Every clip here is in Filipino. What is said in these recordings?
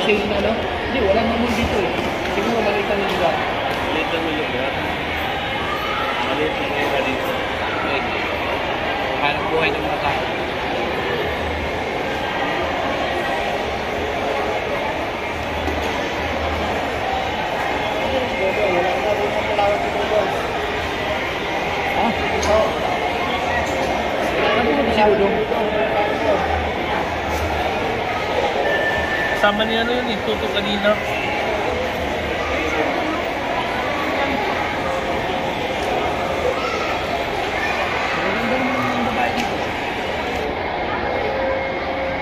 sale na, no? Hindi, wala naman dito eh. Siguro maliit ang lugar. Maliit ang lugar. Maliit ang lugar dito. Hanap buhay ng mga tao. Kasama niya ano yun, ituto kanina.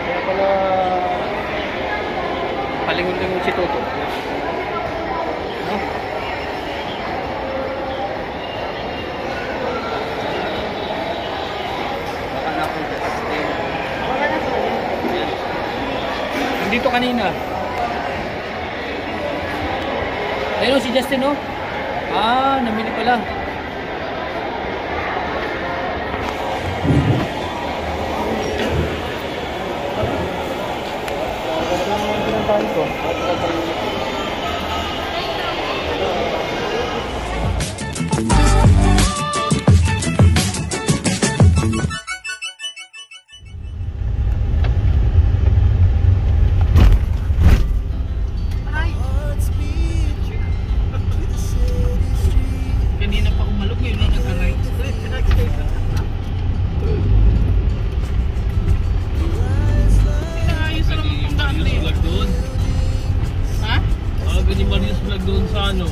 Kaya pala palingon-lingon si Toto. No? Baka na po Justin. Nandito kanina. Ayun si Justin, no? Ah, namili pala. Kanina pa umalog, ngayon lang nag-arrive. Ayos na naman kung daan rin. Vlog doon. Ha? Ni Marius vlog doon sa ano.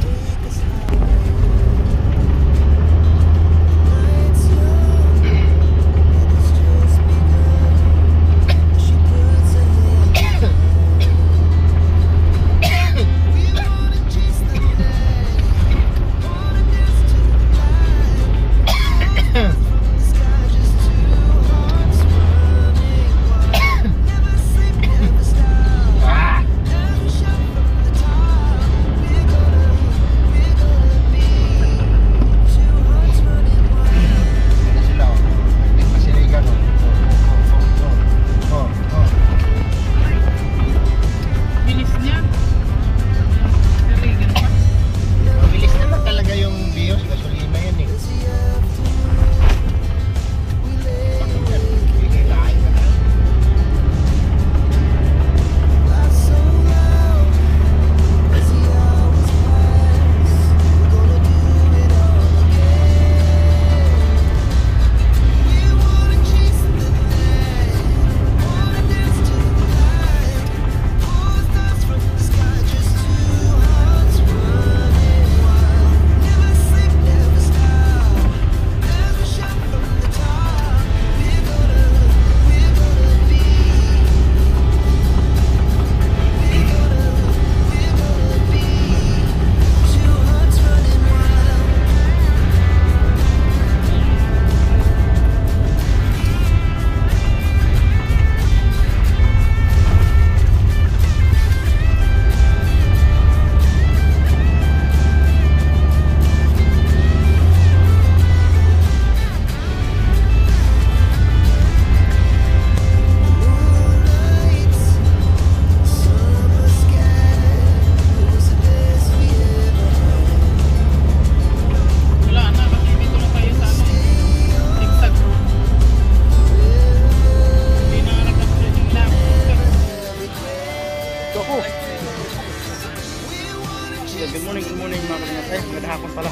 Good morning mga kalingap. Magandang hapon pala.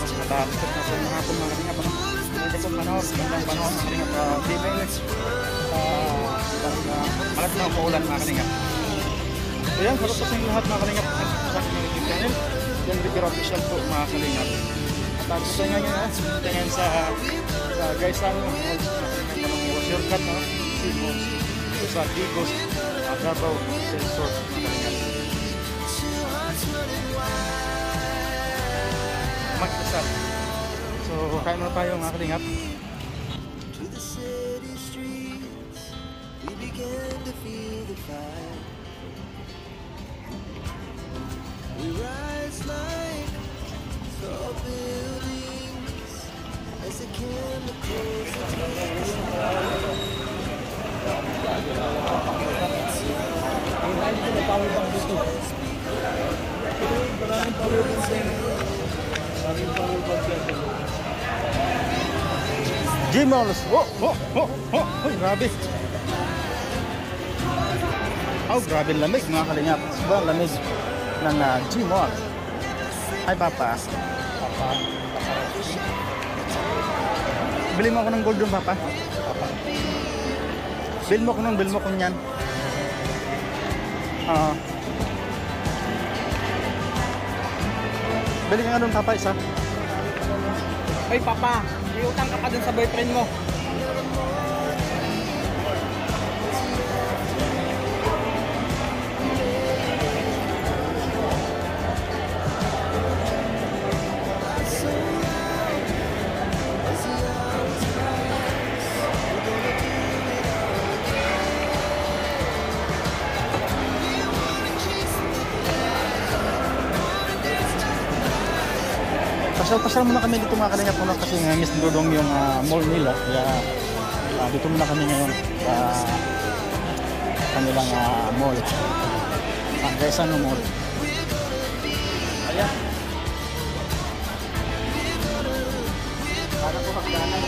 Mas matapos na po ng hapon mga kalingap. Maganda pong panahon, magandang panahon mga kalingap. Di ba yun? Malat na paulan mga kalingap. So yan, harap po sa inyo lahat mga kalingap. Sa aking YouTube channel, yan River Official po mga kalingap. At tapos sa inyo ngayon, tingin sa guys sa ano, shortcut na sa Digos, Davao del Sur mga kalingap. Magkasal. So, kain muna tayo mga kalingap. To the city streets, we began to feel the fire. We rise like tall buildings as the chemicals that Gmall. Uy, grabe. Grabe lamig mga kalingap. Sobrang lamig ng Gmall. Hi, Papa. Bili mo ako ng gold doon, Papa. Bil mo ko niyan. Bili ka nga doon, Papa, isa. Ay, Papa, may utang ka pa dun sa boyfriend mo. Pasal muna kami dito mga kalingap muna kasi nga miss Dodong yung mall nila. Kaya dito muna kami ngayon sa kanilang mall. Quezon Mall. Ayan. Para po hagdanan.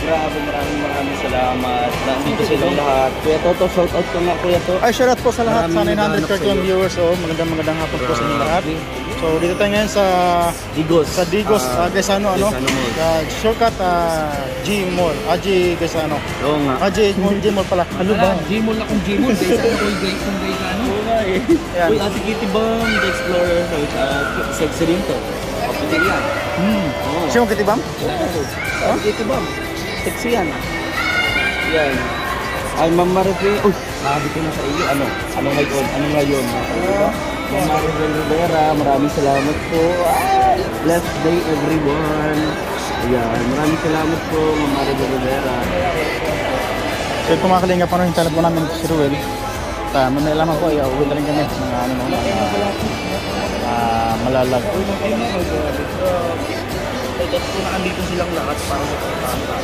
Grabe, maraming salamat. Nandito silang lahat. Kuya Toto, shout out ko nga Kuya Toto. Ay, shout out po sa lahat sa Maraming 931 viewers. Magandang hapon po sa inyo lahat. So, dito tayo ngayon sa Digos. Quezon ano? Shortcut Gmall. Quezon. Oo nga. Gmall pala. Ano ba? Gmall akong Gmall. Dahil sa ako kung ano. Oo nga eh. Ayan. Uy, Ate Kitty Bam, The Explorer, sexy rin to. Kapatid yan. Oo. Siya mo kitibam? Ate Kitty Bam. Sexy yan. Yan. Ay, Ma'am Maribel. Uy, sabi ko na sa iyo. Ano ngayon? Ma'am Maribel Rivera, maraming salamat po. Ay, blessed day everyone. Ayan, maraming salamat po, Ma'am Maribel Rivera. So, kung makalinga pa rin, hintalab po namin si Ruel. May alaman po, uwi na rin kami ng malalag. Ito po na andito silang lahat para sa pagkakata.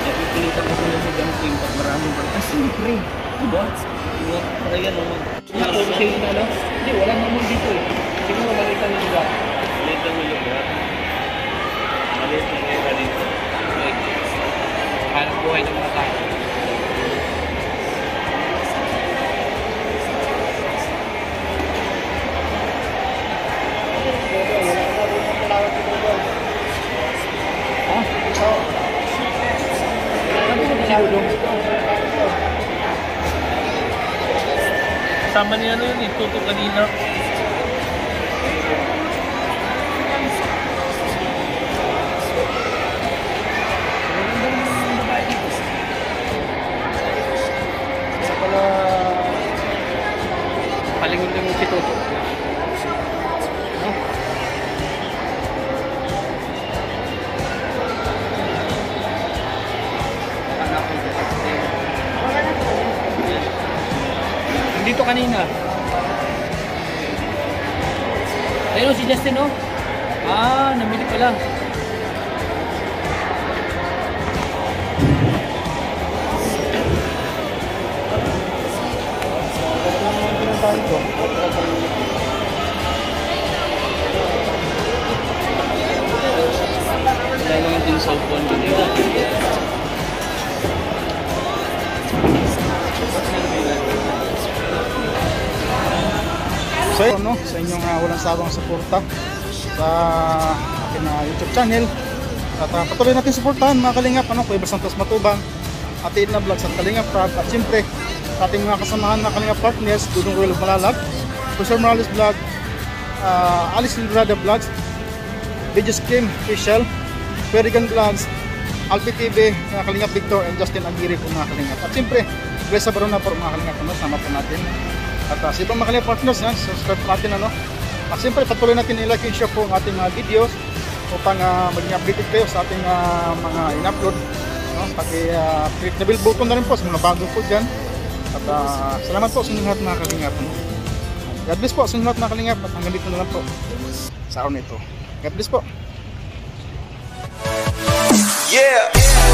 Napipilitan ko sila sa jumping pag maraming bang. Siyempre, diba? Para yan naman. Ako kasi yung ano? Hindi, wala naman dito eh. Siguro maliit ang lugar. Maliit ang lugar. Maliit ang lugar dito. Hanap buhay ng mga tao. Kasama niya yun, ituto kanina. Palingon-lingon si Toto. Dito kanina. Ayun si Justin, oh. Namili pala. Wala naman din cellphone kanina. So yun, no? Sa inyong walang sawang suporta sa akin na YouTube channel. At patuloy natin suportahan mga kalingap, Kuya Bal Santos Matubang, Ate Edna Vlogs at Kalingap Prab. At siyempre, sa ating mga kasamahan na Kalingap partners, Dudong Royal Malalag, Professor Morales Vlog, Alice Librada Vlogs, Videos Kim Official, Perigan Vlogs, Alpi TV, Kalingap Victor, and Justin Aguirre po mga kalingap. At siyempre, Grace Barona po mga kalingap, sama po natin. At sa ibang mga kalingap partners, subscribe po natin. At siyempre, patuloy natin i-like and share po ang ating videos upang maging updated kayo sa ating mga in-upload. Paki-click na bell button na rin po sa mga bago po dyan. At salamat po sa inyong lahat mga kalingap. God bless po sa inyong lahat mga kalingap. At hanggang dito na lang po sa araw na ito. God bless po. Yeah.